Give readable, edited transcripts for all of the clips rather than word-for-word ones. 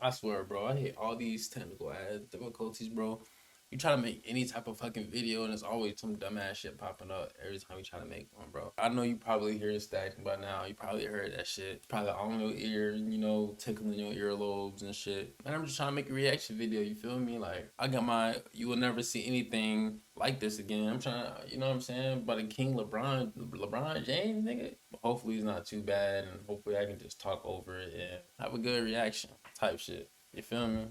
I swear, bro, I hate all these technical ass difficulties, bro. You try to make any type of fucking video, and there's always some dumbass shit popping up every time you try to make one, bro. I know you probably hear stacking by now. You probably heard that shit. It's probably on your ear, tickling your earlobes and shit. And I'm just trying to make a reaction video. You feel me? Like I got my. You will never see anything like this again. I'm trying to, you know what I'm saying? But the King LeBron James, nigga. Hopefully it's not too bad, and hopefully I can just talk over it and have a good reaction type shit. You feel me?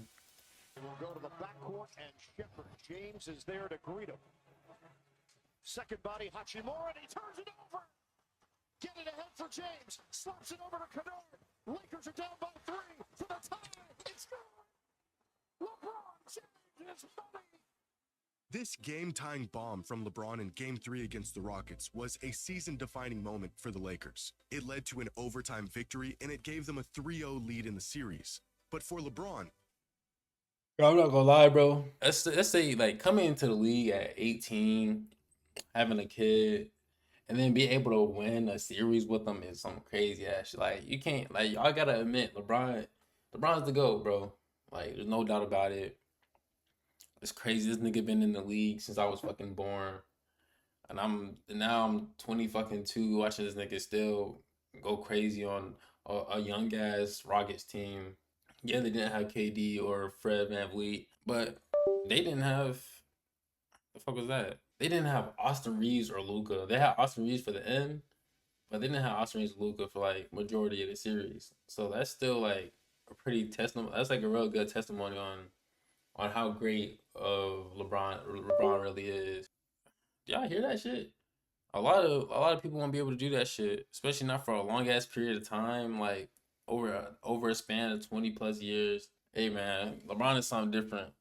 Will go to the backcourt and Shepard. James is there to greet him. Second body, Hachimura, and he turns it over. Get it ahead for James. Slaps it over to Kennard. Lakers are down by 3 for the tie. It's good. LeBron James is money. This game-tying bomb from LeBron in Game 3 against the Rockets was a season-defining moment for the Lakers. It led to an overtime victory, and it gave them a 3-0 lead in the series. But for LeBron, Bro, I'm not gonna lie, bro. Let's say like coming into the league at 18, having a kid, and then be able to win a series with them is some crazy ass shit. Like you can't like y'all gotta admit LeBron's the GOAT, bro. Like there's no doubt about it. It's crazy. This nigga been in the league since I was fucking born. And I'm 20 fucking 2 watching this nigga still go crazy on a young ass Rockets team. Yeah, they didn't have KD or Fred VanVleet, but they didn't have the fuck was that? They didn't have Austin Reeves or Luca. They had Austin Reeves for the end, but they didn't have Austin Reeves or Luca for like majority of the series. So that's still like a pretty testimony. That's like a real good testimony on how great of LeBron really is. Y'all hear that shit? A lot of people won't be able to do that shit, especially not for a long ass period of time, like over a span of 20 plus years. Hey man, LeBron is something different.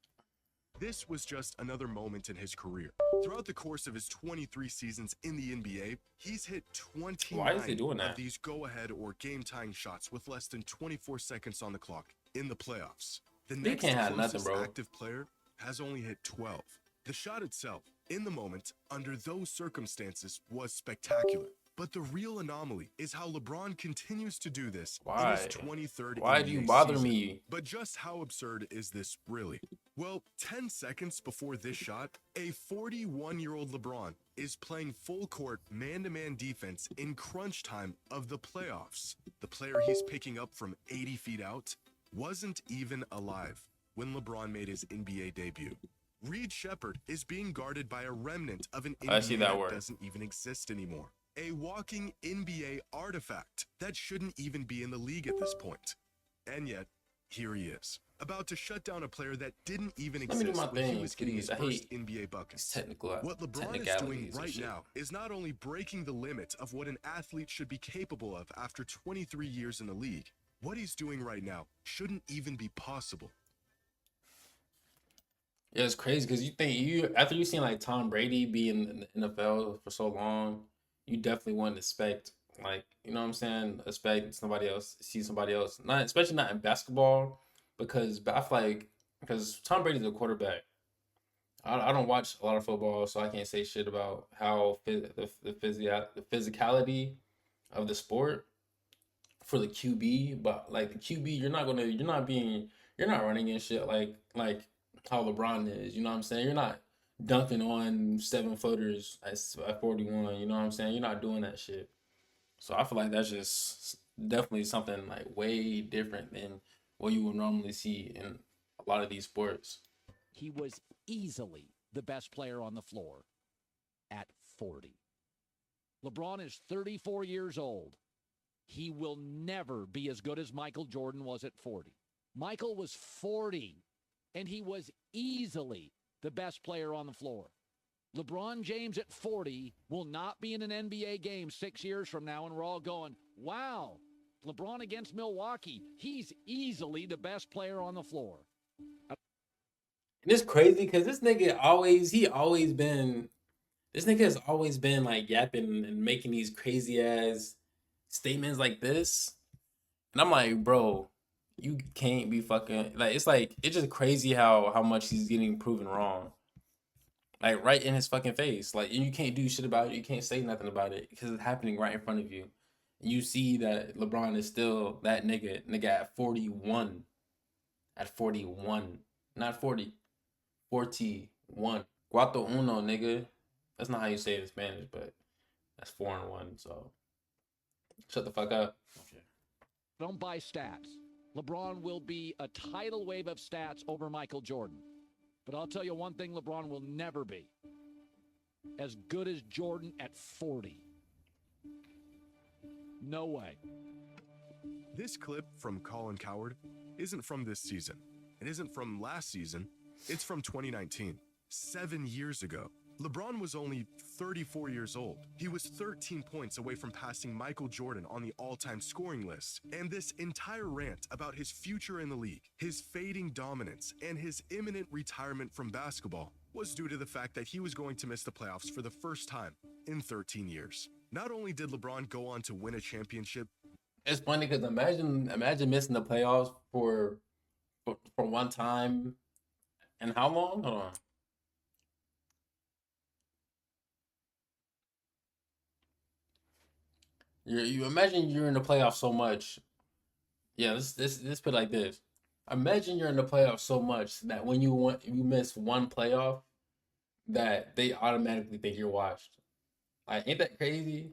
this was just another moment in his career. Throughout the course of his 23 seasons in the NBA, he's hit Why is he 29 doing of that? these go-ahead or game-tying shots with less than 24 seconds on the clock in the playoffs. The They next can't have nothing, closest bro. active player has only hit 12. The shot itself, in the moment, under those circumstances, was spectacular. But the real anomaly is how LeBron continues to do this in his Why? 23rd Why do you NBA bother season. me? But just how absurd is this really? Well, 10 seconds before this shot, a 41-year-old LeBron is playing full court man-to-man defense in crunch time of the playoffs. The player he's picking up from 80 feet out wasn't even alive when LeBron made his NBA debut. Reed Shepard is being guarded by a remnant of an I see NBA that that word. doesn't even exist anymore. A walking NBA artifact that shouldn't even be in the league at this point. And yet, here he is, about to shut down a player that didn't even Let me do my exist when he these was hitting his I first hate NBA these buckets. technical What LeBron is doing technicalities and right shit. now is not only breaking the limit of what an athlete should be capable of after 23 years in the league, what he's doing right now shouldn't even be possible. Yeah, it's crazy because you think you after you seen like Tom Brady be in the NFL for so long, you definitely wouldn't expect like you know what I'm saying, expect somebody else see somebody else not especially not in basketball because I feel like because Tom Brady's a quarterback. I don't watch a lot of football, so I can't say shit about how the physicality of the sport for the QB, but like the QB, you're not running and shit like how LeBron is. You know what I'm saying? You're not dunking on 7 footers at 41. You know what I'm saying? You're not doing that shit. So I feel like that's just definitely something like way different than what you would normally see in a lot of these sports. He was easily the best player on the floor at 40. LeBron is 34 years old. He will never be as good as Michael Jordan was at 40. Michael was 40, and he was easily the best player on the floor. LeBron James at 40 will not be in an NBA game 6 years from now, and we're all going, wow, LeBron against Milwaukee. He's easily the best player on the floor. And it's crazy because this nigga has always been like yapping and making these crazy ass statements like this. And I'm like, bro, you can't be fucking like it's just crazy how much he's getting proven wrong. Like right in his fucking face. Like and you can't do shit about it. You can't say nothing about it because it's happening right in front of you. And you see that LeBron is still that nigga at 41. at 41. Not 40. 41. Cuatro uno, nigga. That's not how you say it in Spanish, but that's 4-1. So shut the fuck up. Okay. Don't buy stats. LeBron will be a tidal wave of stats over Michael Jordan. But I'll tell you one thing LeBron will never be. As good as Jordan at 40. No way. This clip from Colin Cowherd isn't from this season. It isn't from last season. It's from 2019, 7 years ago. LeBron was only 34 years old. He was 13 points away from passing Michael Jordan on the all-time scoring list. And this entire rant about his future in the league, his fading dominance, and his imminent retirement from basketball was due to the fact that he was going to miss the playoffs for the first time in 13 years. Not only did LeBron go on to win a championship, it's funny because imagine missing the playoffs for one time, and how long? Hold on. You imagine you're in the playoffs so much. Yeah, this put like this. Imagine you're in the playoffs so much that when you miss one playoff, that they automatically think you're washed. Like, ain't that crazy?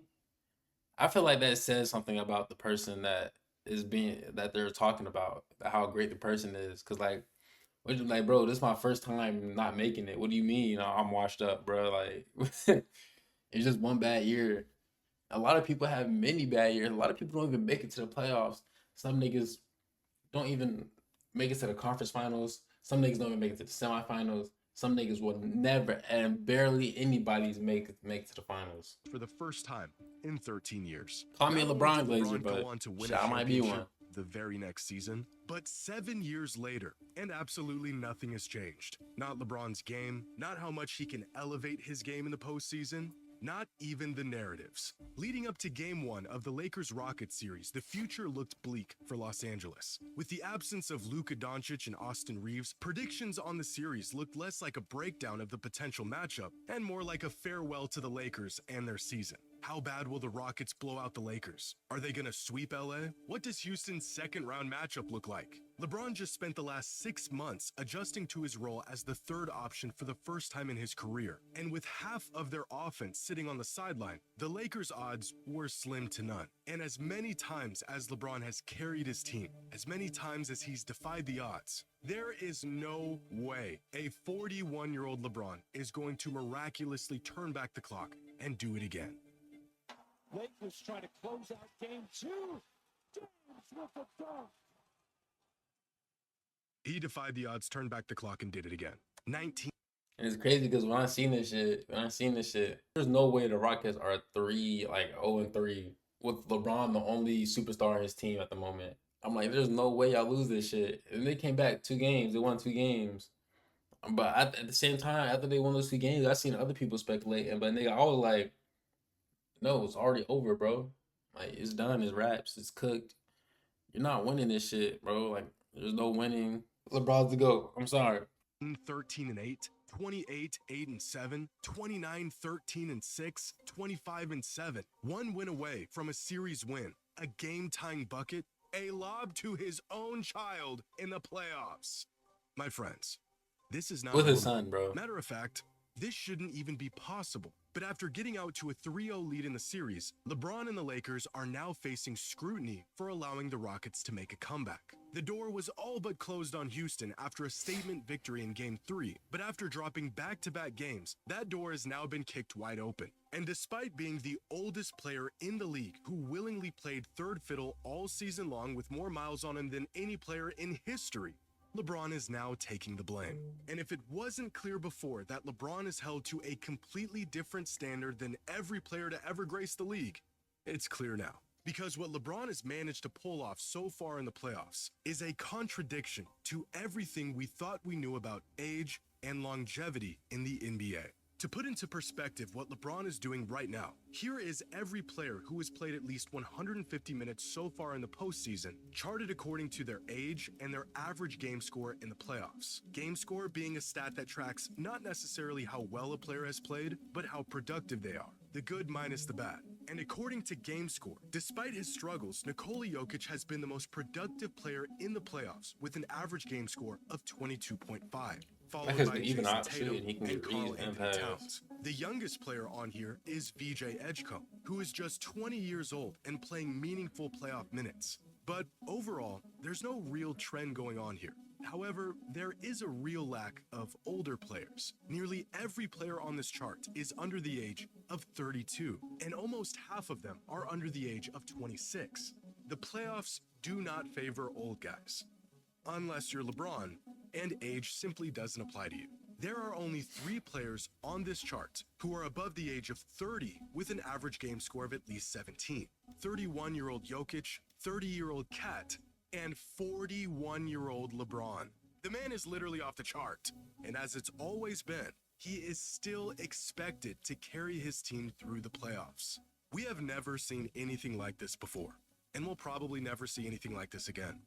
I feel like that says something about the person that they're talking about, how great the person is. Cause like, bro, this is my first time not making it. What do you mean I'm washed up, bro? Like, it's just one bad year. A lot of people have many bad years. A lot of people don't even make it to the playoffs. Some niggas don't even make it to the conference finals. Some niggas don't even make it to the semifinals. Some niggas will never, and barely anybody's make it to the finals. For the first time in 13 years. Call me a LeBron glazer, LeBron but go on to win shit, a I might be one. championship the very next season. But 7 years later, and absolutely nothing has changed. Not LeBron's game, not how much he can elevate his game in the postseason, not even the narratives. Leading up to Game 1 of the Lakers-Rockets series, the future looked bleak for Los Angeles. With the absence of Luka Doncic and Austin Reeves, predictions on the series looked less like a breakdown of the potential matchup and more like a farewell to the Lakers and their season. How bad will the Rockets blow out the Lakers? Are they gonna sweep LA? What does Houston's second-round matchup look like? LeBron just spent the last 6 months adjusting to his role as the third option for the first time in his career. And with half of their offense sitting on the sideline, the Lakers' odds were slim to none. And as many times as LeBron has carried his team, as many times as he's defied the odds, there is no way a 41-year-old LeBron is going to miraculously turn back the clock and do it again. Lakers trying to close out Game 2. James with the dunk. He defied the odds, turned back the clock, and did it again. 19. And it's crazy because when I seen this shit, there's no way the Rockets are 0-3 with LeBron the only superstar on his team at the moment. I'm like, there's no way y'all lose this shit. And they came back 2 games. They won 2 games. But at the same time, after they won those 2 games, I seen other people speculating. But nigga, I was like, no, it's already over, bro. Like, it's done. It's wraps. It's cooked. You're not winning this shit, bro. Like, there's no winning. LeBron's the GOAT. I'm sorry. 13-8, 28-8-7, 29-13-6, 25-7. 1 win away from a series win, a game-tying bucket, a lob to his own child in the playoffs. My friends, this is not with his son, bro. Matter of fact, this shouldn't even be possible. But after getting out to a 3-0 lead in the series, LeBron and the Lakers are now facing scrutiny for allowing the Rockets to make a comeback. The door was all but closed on Houston after a statement victory in Game 3, but after dropping back-to-back games, that door has now been kicked wide open. And despite being the oldest player in the league who willingly played third fiddle all season long with more miles on him than any player in history, LeBron is now taking the blame. And if it wasn't clear before that LeBron is held to a completely different standard than every player to ever grace the league, it's clear now. Because what LeBron has managed to pull off so far in the playoffs is a contradiction to everything we thought we knew about age and longevity in the NBA. To put into perspective what LeBron is doing right now, here is every player who has played at least 150 minutes so far in the postseason, charted according to their age and their average game score in the playoffs. Game score being a stat that tracks not necessarily how well a player has played, but how productive they are. The good minus the bad. And according to GameScore, despite his struggles, Nikola Jokic has been the most productive player in the playoffs with an average game score of 22.5, followed Because by even Jason out Tatum shooting, he can and get Karl reads and Anthony pass. Towns. The youngest player on here is VJ Edgecombe, who is just 20 years old and playing meaningful playoff minutes. But overall, there's no real trend going on here. However, there is a real lack of older players. Nearly every player on this chart is under the age of 32, and almost half of them are under the age of 26. The playoffs do not favor old guys, unless you're LeBron, and age simply doesn't apply to you. There are only 3 players on this chart who are above the age of 30 with an average game score of at least 17. 31-year-old Jokic, 30-year-old Cat, and 41-year-old LeBron. The man is literally off the chart, and as it's always been, he is still expected to carry his team through the playoffs. We have never seen anything like this before, and we'll probably never see anything like this again.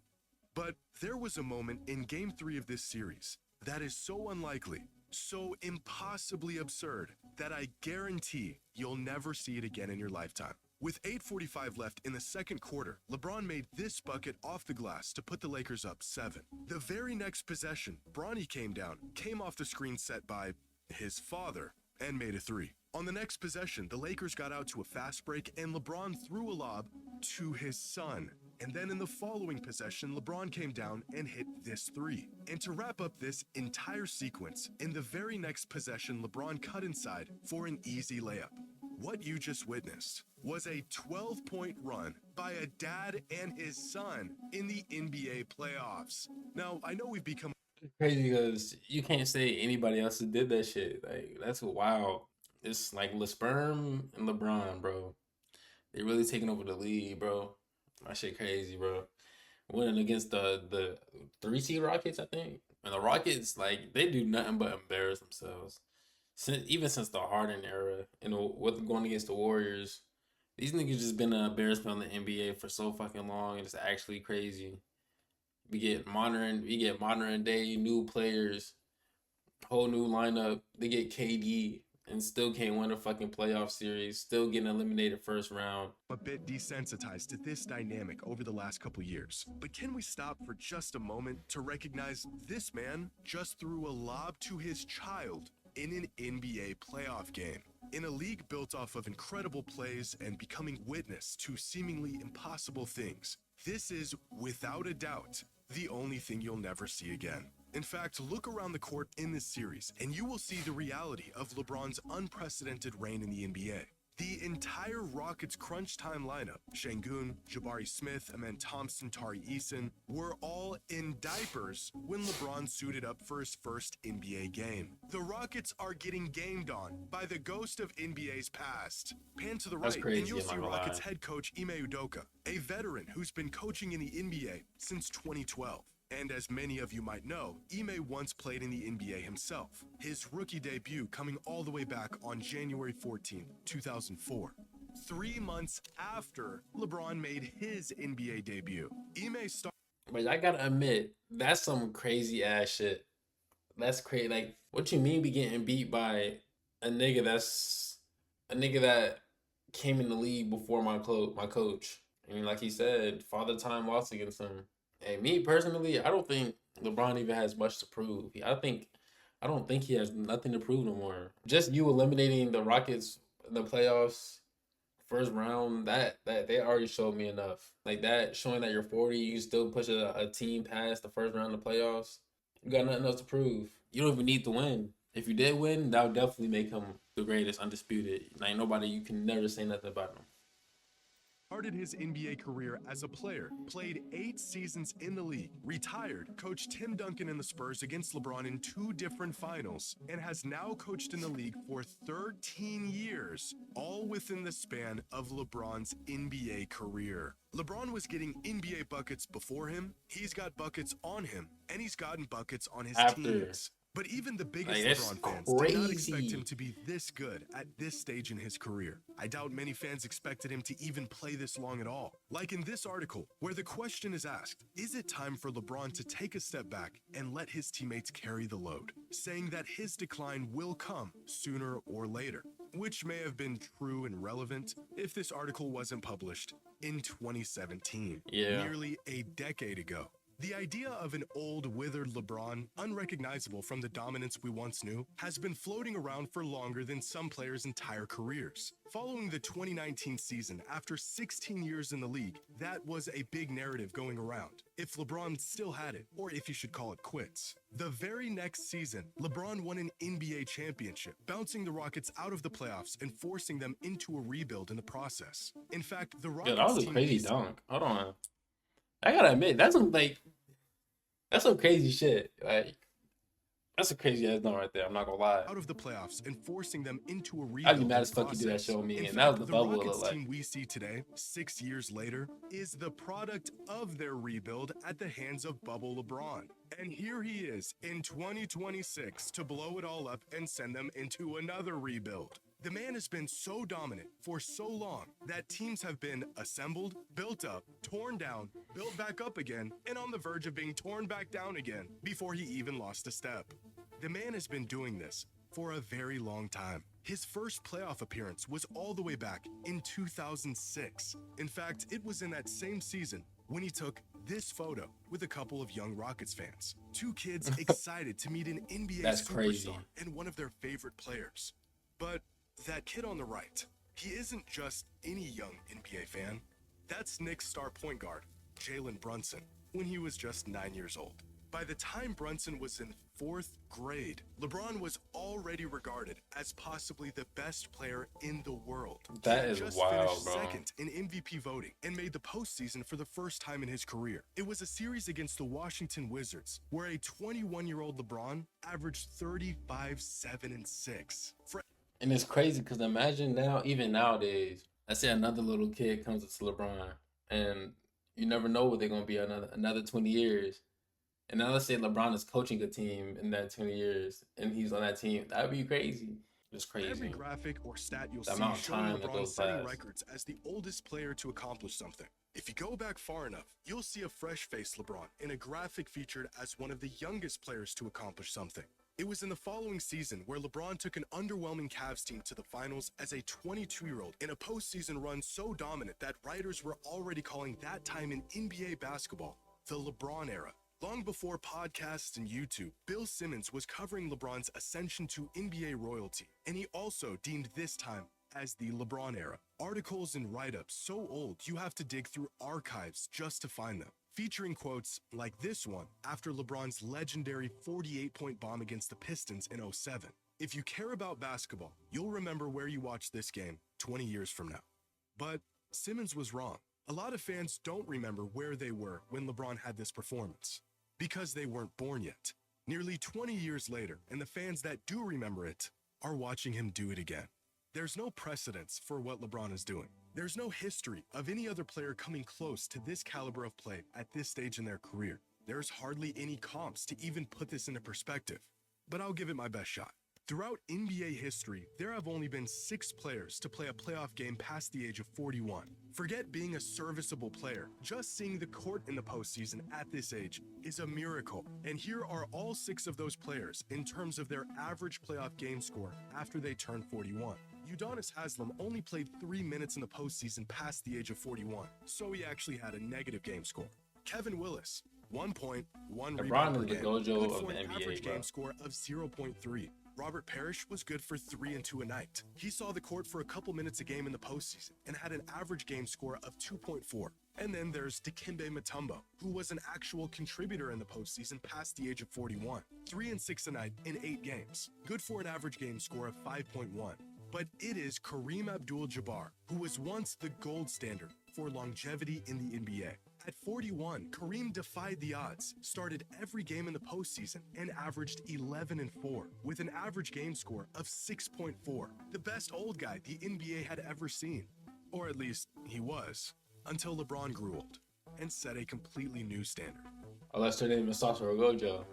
But there was a moment in Game 3 of this series that is so unlikely, so impossibly absurd, that I guarantee you'll never see it again in your lifetime. With 8:45 left in the second quarter, LeBron made this bucket off the glass to put the Lakers up 7. The very next possession, Bronny came down, came off the screen set by his father, and made a 3. On the next possession, the Lakers got out to a fast break, and LeBron threw a lob to his son. And then in the following possession, LeBron came down and hit this 3. And to wrap up this entire sequence, in the very next possession, LeBron cut inside for an easy layup. What you just witnessed was a 12-point run by a dad and his son in the NBA playoffs. Now, I know we've become Crazy because you can't say anybody else who did that shit. Like, that's wild. It's like LeSperm and LeBron, bro. They really taking over the league, bro. That shit crazy, bro. Winning against the 3 seed Rockets, I think. And the Rockets, like, they do nothing but embarrass themselves. Even since the Harden era, and with going against the Warriors, these niggas just been an embarrassment on the NBA for so fucking long, and it's actually crazy. We get modern day new players, whole new lineup. They get KD and still can't win a fucking playoff series, still getting eliminated first round. a bit desensitized to this dynamic over the last couple years. But can we stop for just a moment to recognize this man just threw a lob to his child in an NBA playoff game? In a league built off of incredible plays and becoming witness to seemingly impossible things, this is, without a doubt, the only thing you'll never see again. In fact, look around the court in this series, and you will see the reality of LeBron's unprecedented reign in the NBA. The entire Rockets crunch time lineup, Şengün, Jabari Smith, Amen Thompson, Tari Eason, were all in diapers when LeBron suited up for his first NBA game. The Rockets are getting gamed on by the ghost of NBA's past. Pan to the That's right, crazy, and you'll I'm not see gonna Rockets lie. head coach Ime Udoka, a veteran who's been coaching in the NBA since 2012. And as many of you might know, Ime once played in the NBA himself, his rookie debut coming all the way back on January 14, 2004. 3 months after LeBron made his NBA debut, Ime started. But I gotta admit, that's some crazy ass shit. That's crazy. Like, what you mean be getting beat by a nigga that came in the league before my coach? I mean, like he said, father time lost against him. Hey, me personally, I don't think LeBron even has much to prove. I don't think he has nothing to prove no more. Just you eliminating the Rockets in the playoffs first round, that they already showed me enough. Like that, showing that you're 40, you still push a team past the first round of the playoffs. You got nothing else to prove. You don't even need to win. If you did win, that would definitely make him the greatest, undisputed. Like nobody, you can never say nothing about him. Started his NBA career as a player, played 8 seasons in the league, retired, coached Tim Duncan and the Spurs against LeBron in 2 different finals, and has now coached in the league for 13 years, all within the span of LeBron's NBA career. LeBron was getting NBA buckets before him, he's got buckets on him, and he's gotten buckets on his After. teams. But even the biggest Like, that's LeBron fans did not expect crazy. him to be this good at this stage in his career. I doubt many fans expected him to even play this long at all. Like in this article, where the question is asked, is it time for LeBron to take a step back and let his teammates carry the load, saying that his decline will come sooner or later? which may have been true and relevant if this article wasn't published in 2017, nearly a decade ago. The idea of an old, withered LeBron, unrecognizable from the dominance we once knew, has been floating around for longer than some players' entire careers. Following the 2019 season, after 16 years in the league, that was a big narrative going around. If LeBron still had it, or if you should call it quits. The very next season, LeBron won an NBA championship, bouncing the Rockets out of the playoffs and forcing them into a rebuild in the process. In fact, the Rockets that was a team crazy dunk. Hold on. I gotta admit, that's some crazy shit. Like, that's a crazy ass dunk right there. I'm not gonna lie. Out of the playoffs and forcing them into a rebuild. I'd be mad as fuck you do that shit on me. In And fact, that was the bubble Rockets look like. team we see today, 6 years later, is the product of their rebuild at the hands of Bubble LeBron. And here he is in 2026 to blow it all up and send them into another rebuild. The man has been so dominant for so long that teams have been assembled, built up, torn down, built back up again, and on the verge of being torn back down again before he even lost a step. The man has been doing this for a very long time. His first playoff appearance was all the way back in 2006. In fact, it was in that same season when he took this photo with a couple of young Rockets fans. Two kids excited to meet an NBA That's superstar crazy. and one of their favorite players. But that kid on the right, he isn't just any young NBA fan. That's Knicks star point guard, Jalen Brunson, when he was just 9 years old. By the time Brunson was in 4th grade, LeBron was already regarded as possibly the best player in the world. That He is just wild, finished bro. second in MVP voting and made the postseason for the first time in his career. It was a series against the Washington Wizards, where a 21-year-old LeBron averaged 35, 7, and 6. And it's crazy because imagine now, even nowadays, let's say another little kid comes to LeBron, and you never know what they're gonna be another 20 years. And now let's say LeBron is coaching a team in that 20 years, and he's on that team. That'd be crazy. It's crazy. Every graphic or stat you'll The see amount of showing time that LeBron goes setting past. records as the oldest player to accomplish something. If you go back far enough, you'll see a fresh-faced LeBron in a graphic featured as one of the youngest players to accomplish something. It was in the following season where LeBron took an underwhelming Cavs team to the finals as a 22-year-old in a postseason run so dominant that writers were already calling that time in NBA basketball the LeBron era. Long before podcasts and YouTube, Bill Simmons was covering LeBron's ascension to NBA royalty, and he also deemed this time as the LeBron era. Articles and write-ups so old you have to dig through archives just to find them, featuring quotes like this one after LeBron's legendary 48-point bomb against the Pistons in 07. If you care about basketball, you'll remember where you watched this game 20 years from now. But Simmons was wrong. A lot of fans don't remember where they were when LeBron had this performance, because they weren't born yet. Nearly 20 years later, and the fans that do remember it are watching him do it again. There's no precedence for what LeBron is doing. There's no history of any other player coming close to this caliber of play at this stage in their career. There's hardly any comps to even put this into perspective, but I'll give it my best shot. Throughout NBA history, there have only been 6 players to play a playoff game past the age of 41. Forget being a serviceable player. Just seeing the court in the postseason at this age is a miracle. And here are all 6 of those players in terms of their average playoff game score after they turn 41. Udonis Haslem only played 3 minutes in the postseason past the age of 41, so he actually had a negative game score. Kevin Willis, 1 point, 1 rebound LeBron per is the game, GOJO good of for the an NBA, average bro. game score of 0.3. Robert Parrish was good for 3 and 2 a night. He saw the court for a couple minutes a game in the postseason and had an average game score of 2.4. And then there's Dikembe Mutombo, who was an actual contributor in the postseason past the age of 41. 3 and 6 a night in 8 games. Good for an average game score of 5.1. But it is Kareem Abdul-Jabbar, who was once the gold standard for longevity in the NBA. At 41, Kareem defied the odds, started every game in the postseason, and averaged 11 and 4, with an average game score of 6.4. The best old guy the NBA had ever seen. Or at least, he was, until LeBron grew old, and set a completely new standard. Unless their name is Sasha GOJO,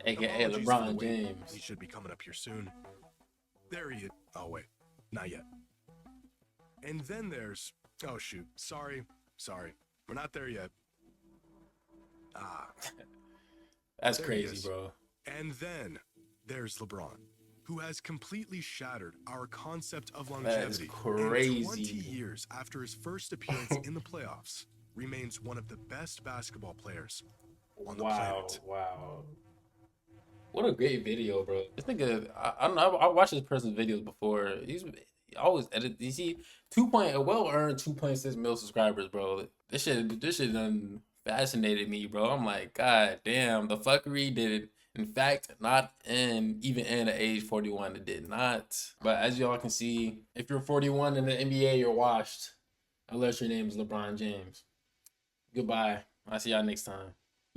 aka Apologies for the LeBron wait. James. He should be coming up here soon. There he is. Oh, wait. Not yet. And then there's... Oh, shoot. Sorry. We're not there yet. That's There he crazy, is. bro. And then there's LeBron. who has completely shattered our concept of That is longevity. crazy. And 20 years after his first appearance in the playoffs, remains one of the best basketball players on the planet. Wow. What a great video, bro. This nigga, I don't know. I watched this person's videos before. He's always edit. You see, a well earned 2.6 mil subscribers, bro. This shit done fascinated me, bro. I'm like, God damn, the fuckery did it. In fact, not even in at age 41, it did not. But as y'all can see, if you're 41 in the NBA, you're washed. Unless your name is LeBron James. Goodbye. I'll see y'all next time.